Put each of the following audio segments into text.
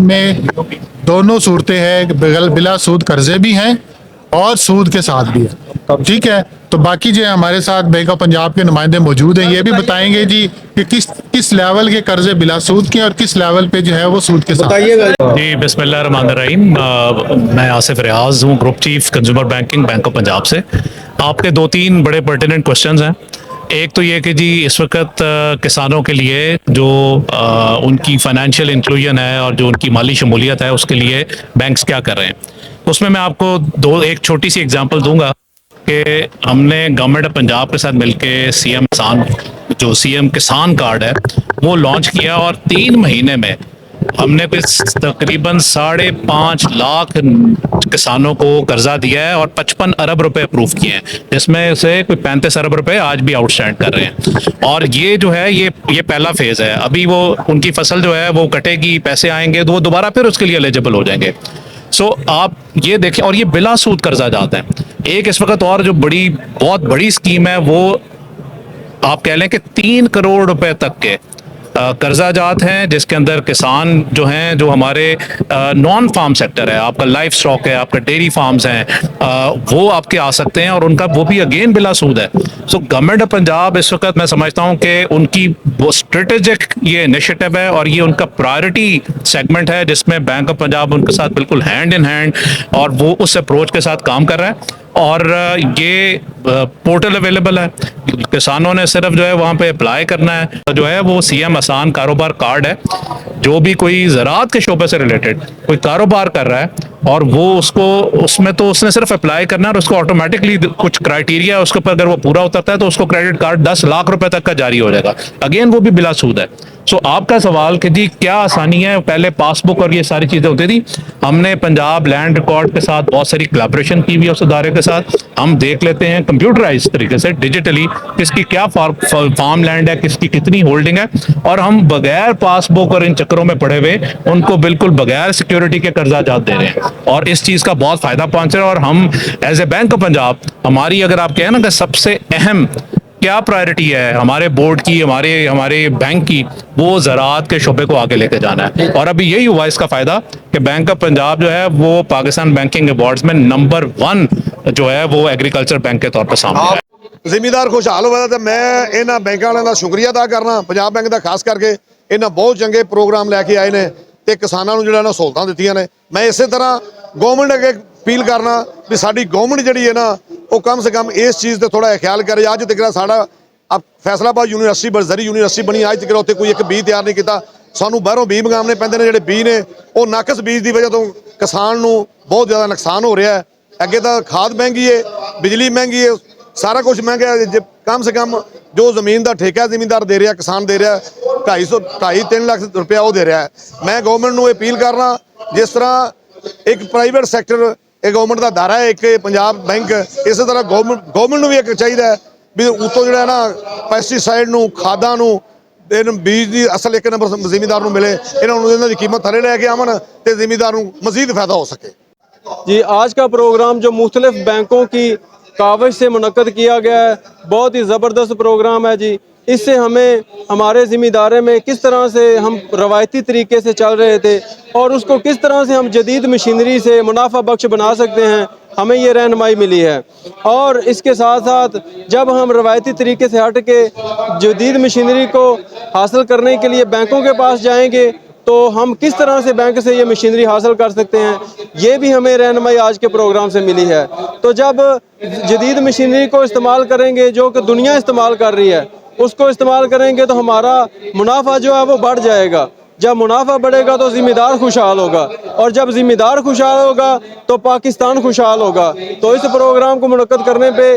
में दोनों सूरतें हैं, बिला सूद कर्जे भी हैं और सूद के साथ भी है। ठीक है, तो बाकी जो है हमारे साथ बैंक ऑफ पंजाब के नुमाइंदे मौजूद हैं, ये भी बताएंगे जी कि किस लेवल के कर्जे बिला सूद के और किस लेवल पे जो है वो सूद के साथ। जी बिस्मिल्लाहिर्रहमानिर्रहीम। मैं आसिफ रियाज हूँ, group chief consumer banking, bank of Punjab से। आपके 2-3 बड़े पर्टिनेंट क्वेश्चंस हैं। एक तो ये कि जी इस वक्त किसानों के लिए जो उनकी फाइनेंशियल इंक्लूजन है और जो उनकी माली शमूलियत है उसके लिए बैंक्स क्या कर रहे हैं। उसमें मैं आपको एक छोटी सी एग्जांपल दूंगा कि हमने गवर्नमेंट ऑफ पंजाब के साथ मिलके सीएम किसान कार्ड है वो लॉन्च किया और 3 महीने में हमने कुछ तकरीबन 5.5 लाख किसानों को कर्जा दिया है और 55 अरब रुपए अप्रूव किए हैं, जिसमें से कोई 35 अरब रुपए आज भी आउटस्टैंड कर रहे हैं। और ये जो है ये पहला फेज है। अभी वो उनकी फसल जो है वो कटेगी, पैसे आएंगे तो वो दोबारा फिर उसके लिए एलिजिबल हो जाएंगे। सो आप ये देखें, और ये बिला सूद कर्जा जाते हैं। एक इस वक्त और जो बहुत बड़ी स्कीम है वो आप कह लें कि 3 करोड़ रुपए तक के कर्जा जात हैं, जिसके अंदर किसान जो हैं, जो हमारे नॉन फार्म सेक्टर है, आपका लाइफ स्टॉक है, आपका डेयरी फार्म्स हैं, वो आपके आ सकते हैं और उनका वो भी अगेन बिला सूद है। सो गवर्नमेंट ऑफ पंजाब इस वक्त मैं समझता हूं कि उनकी वो स्ट्रेटेजिक ये इनिशिएटिव है और ये उनका प्रायोरिटी सेगमेंट है, जिसमें बैंक ऑफ पंजाब उनके साथ बिल्कुल हैंड इन हैंड और वो उस अप्रोच के साथ काम कर रहा है। और ये पोर्टल अवेलेबल है, किसानों ने सिर्फ जो है वहाँ पे अप्लाई करना है। जो है वो सीएम आसान कारोबार कार्ड है। जो भी कोई ज़राअत के शोबे से रिलेटेड कोई कारोबार कर रहा है और वो उसमें तो उसने सिर्फ अप्लाई करना है और उसको ऑटोमेटिकली कुछ क्राइटेरिया उसके ऊपर अगर वो पूरा उतरता है तो उसको क्रेडिट कार्ड 10 लाख रुपए तक का जारी हो जाएगा। अगेन वो भी बिला सूद है। सो आपका सवाल कि जी क्या आसानी है, पहले पासबुक और ये सारी चीजें होती थी। हमने पंजाब लैंड रिकॉर्ड के साथ बहुत सारी कोलैबोरेशन की हुई है उस इदारे के साथ। हम देख लेते हैं कंप्यूटराइज तरीके से डिजिटली किसकी क्या फार्म लैंड है, किसकी कितनी होल्डिंग है, और हम बगैर पासबुक और इन चक्करों में पड़े हुए उनको बिल्कुल बगैर सिक्योरिटी के कर्जा जात दे रहे हैं और इस चीज का बहुत फायदा पहुंच रहा है। और हम as a bank of Punjab, हमारी अगर आप कहें ना कि सबसे अहम क्या प्रायोरिटी है हमारे बोर्ड की, हमारे बैंक की, वो ज़राअत के शोबे को आगे लेके जाना है। और अभी यही हुआ इसका फायदा कि बैंक ऑफ पंजाब जो है वो पाकिस्तान बैंकिंग अवार्ड्स में नंबर 1 जो है वो एग्रीकल्चर बैंक के तौर पर सामने है। ਜ਼ਿਮੀਦਾਰ ਖੁਸ਼ਹਾਲ ਹੋਇਆ ਤਾਂ ਮੈਂ ਇਹਨਾਂ ਬੈਂਕਾਂ ਵਾਲਿਆਂ ਦਾ ਸ਼ੁਕਰੀਆ ਅਦਾ ਕਰਨਾ, ਪੰਜਾਬ ਬੈਂਕ ਦਾ ਖਾਸ ਕਰਕੇ। ਇਹਨਾਂ ਬਹੁਤ ਚੰਗੇ ਪ੍ਰੋਗਰਾਮ ਲੈ ਕੇ ਆਏ ਨੇ ਤੇ ਕਿਸਾਨਾਂ ਨੂੰ ਜਿਹੜਾ ਨਾ ਸਹੂਲਤਾਂ ਦਿੱਤੀਆਂ ਨੇ। ਮੈਂ ਇਸੇ ਤਰ੍ਹਾਂ ਗਵਰਨਮੈਂਟ ਅੱਗੇ ਅਪੀਲ ਕਰਨਾ ਵੀ ਸਾਡੀ ਗਵਰਨਮੈਂਟ ਜਿਹੜੀ ਹੈ ਨਾ ਉਹ ਕਮ ਸੇ ਕਮ ਇਸ ਚੀਜ਼ ਤੇ ਥੋੜਾ ਖਿਆਲ ਕਰੇ। ਅੱਜ ਤੱਕ ਸਾਡਾ ਫੈਸਲਾਬਾਦ ਯੂਨੀਵਰਸਿਟੀ ਜ਼ਰੀ ਯੂਨੀਵਰਸਿਟੀ ਬਣੀ, ਅੱਜ ਤੱਕ ਉੱਥੇ ਕੋਈ ਇੱਕ ਬੀਜ ਤਿਆਰ ਨਹੀਂ ਕੀਤਾ। ਸਾਨੂੰ ਬਾਹਰੋਂ ਬੀਜ ਮੰਗਾਉਣੇ ਪੈਂਦੇ ਨੇ। ਜਿਹੜੇ ਬੀਜ ਨੇ ਉਹ ਨਾਕਸ ਬੀਜ ਦੀ ਵਜ੍ਹਾ ਤੋਂ ਕਿਸਾਨ ਨੂੰ ਬਹੁਤ ਜ਼ਿਆਦਾ ਨੁਕਸਾਨ ਹੋ ਰਿਹਾ ਹੈ। ਅੱਗੇ ਤਾਂ ਖਾਦ ਮਹਿੰਗੀ ਹੈ, ਬਿਜਲੀ ਮਹਿੰਗੀ ਹੈ, सारा कुछ महंगा है। कम से कम जो ज़मीन का ठेका जिमींदार दे रहा, किसान दे रहा, 2.5-3 लाख रुपया वो दे रहा है। मैं गवर्नमेंट को अपील करना, जिस तरह एक प्राइवेट सैक्टर एक गवर्नमेंट का अदारा है, एक पंजाब बैंक, इस तरह गवर्नमेंट भी एक चाहिए भी उतों जो है ना पैस्टीसाइड खादा बीज की असल एक नंबर जिमींदार मिले, इन्होंने की कीमत थले लैके आवन तो जिमींदार मजीद फायदा हो सके। जी, आज का प्रोग्राम जो मुख्तलिफ बैंकों की कावज से मुनक्कद किया गया है, बहुत ही ज़बरदस्त प्रोग्राम है जी। इससे हमें हमारे ज़िम्मेदारे में किस तरह से हम रवायती तरीके से चल रहे थे और उसको किस तरह से हम जदीद मशीनरी से मुनाफा बख्श बना सकते हैं, हमें ये रहनुमाई मिली है। और इसके साथ साथ जब हम रवायती तरीके से हट के जदीद मशीनरी को हासिल करने के लिए बैंकों के पास जाएंगे तो हम किस तरह से बैंक से ये मशीनरी हासिल कर सकते हैं, ये भी हमें रहनुमाई आज के प्रोग्राम से मिली है। तो जब जदीद मशीनरी को इस्तेमाल करेंगे जो कि दुनिया इस्तेमाल कर रही है, उसको इस्तेमाल करेंगे तो हमारा मुनाफा जो है वो बढ़ जाएगा। जब मुनाफा बढ़ेगा तो ज़िम्मेदार खुशहाल होगा और जब ज़िम्मेदार खुशहाल होगा तो पाकिस्तान खुशहाल होगा। तो इस प्रोग्राम को मुनक्कद करने पे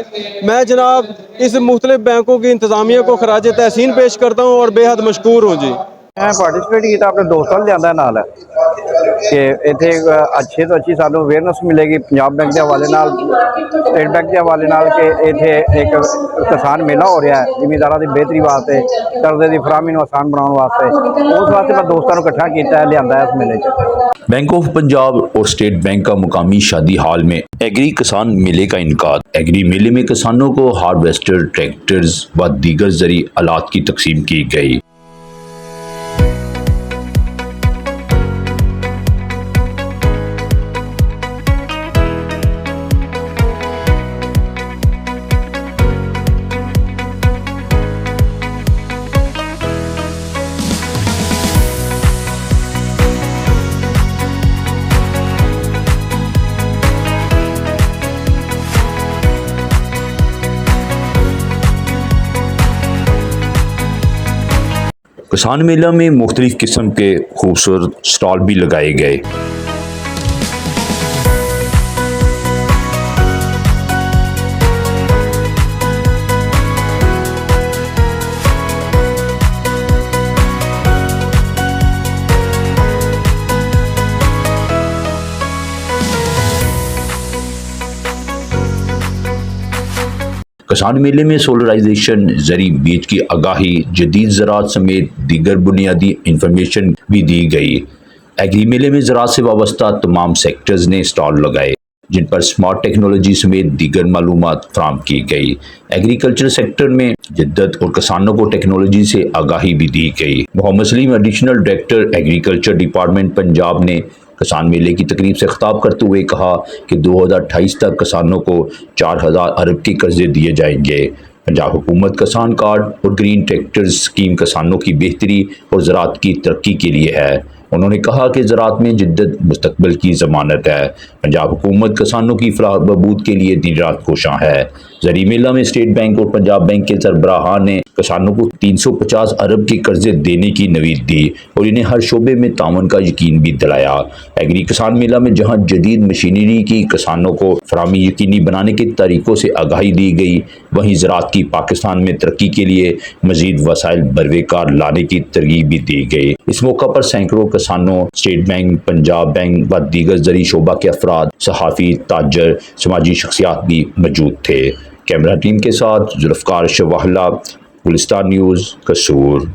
मैं जनाब इस मुख्तलिफ बैंकों की इंतज़ामिया को खराज तहसीन पेश करता हूँ और बेहद मशकूर हूँ जी। मैं पार्टिसिपेट किया, अपने दोस्तों लिया नाल कि इतने अच्छे तो अच्छी सानू अवेयरनेस मिलेगी पंजाब बैंक के हवाले नाल, स्टेट बैंक के हवाले नाल कि इतने एक किसान मेला हो रहा है जिमींदारों की बेहतरी वास्ते, कर्जे की फराहमी आसान बनाने वास्ते। उस वास्ते मैं दोस्तों को इकट्ठा किया, लिया इस मेले च। बैंक ऑफ पंजाब और स्टेट बैंक का मुकामी शादी हाल में एग्री किसान मेले का इनकाद। एग्री मेले में किसानों को हार्वेस्टर, ट्रैक्टर्स व दीगर ज़रूरी आलात की तकसीम की गई। किसान मेला में मुख्तलिफ किस्म के खूबसूरत स्टॉल भी लगाए गए। किसान मेले में सोलराइजेशन, ज़री बीज की आगाही, जदीद ज़राअत समेत दीगर बुनियादी इंफॉर्मेशन भी दी गई। एग्री मेले में ज़राअत से वाबस्ता तमाम सेक्टर्स ने स्टॉल लगाए, जिन पर स्मार्ट टेक्नोलॉजी समेत दीगर मालूमात फराहम की गई। एग्रीकल्चर सेक्टर में जिद्दत और किसानों को टेक्नोलॉजी से आगाही भी दी गई। Mohammad Saleem, additional director agriculture department Punjab, ने किसान मेले की तकरीब से खिताब करते हुए कहा कि 2028 तक किसानों को 4000 अरब के कर्जे दिए जाएंगे। पंजाब हुकूमत किसान कार्ड और ग्रीन ट्रैक्टर्स स्कीम किसानों की बेहतरी और ज़राअत की तरक्की के लिए है। उन्होंने कहा कि ज़राअत में जिद्दत मुस्तकबिल की ज़मानत है। पंजाब हुकूमत किसानों की फलाह बहबूद के लिए दिन रात कोशां है। ज़री मेला में स्टेट बैंक और पंजाब बैंक के सरबराहान ने किसानों को 350 अरब के कर्जे देने की नवीद दी और इन्हें हर शोबे में तावन का यकीन भी दिलाया। एग्री किसान मेला में जहां जदीद मशीनरी की किसानों को फराहमी यकीनी बनाने के तरीकों से आगाही दी गई, वहीं ज़राअत की पाकिस्तान में तरक्की के लिए मजीद वसाइल बरवेकार लाने की तरगीब भी दी गई। इस मौका पर सैकड़ों किसानों, स्टेट बैंक, पंजाब बैंक व दीगर ज़री शोबा के अफराद, सहाफ़ी, ताजर, समाजी शख्सियात भी मौजूद थे। कैमरा टीम के साथ जुल्फ़कार शवाहला, गुलिस्तान न्यूज़, कसूर।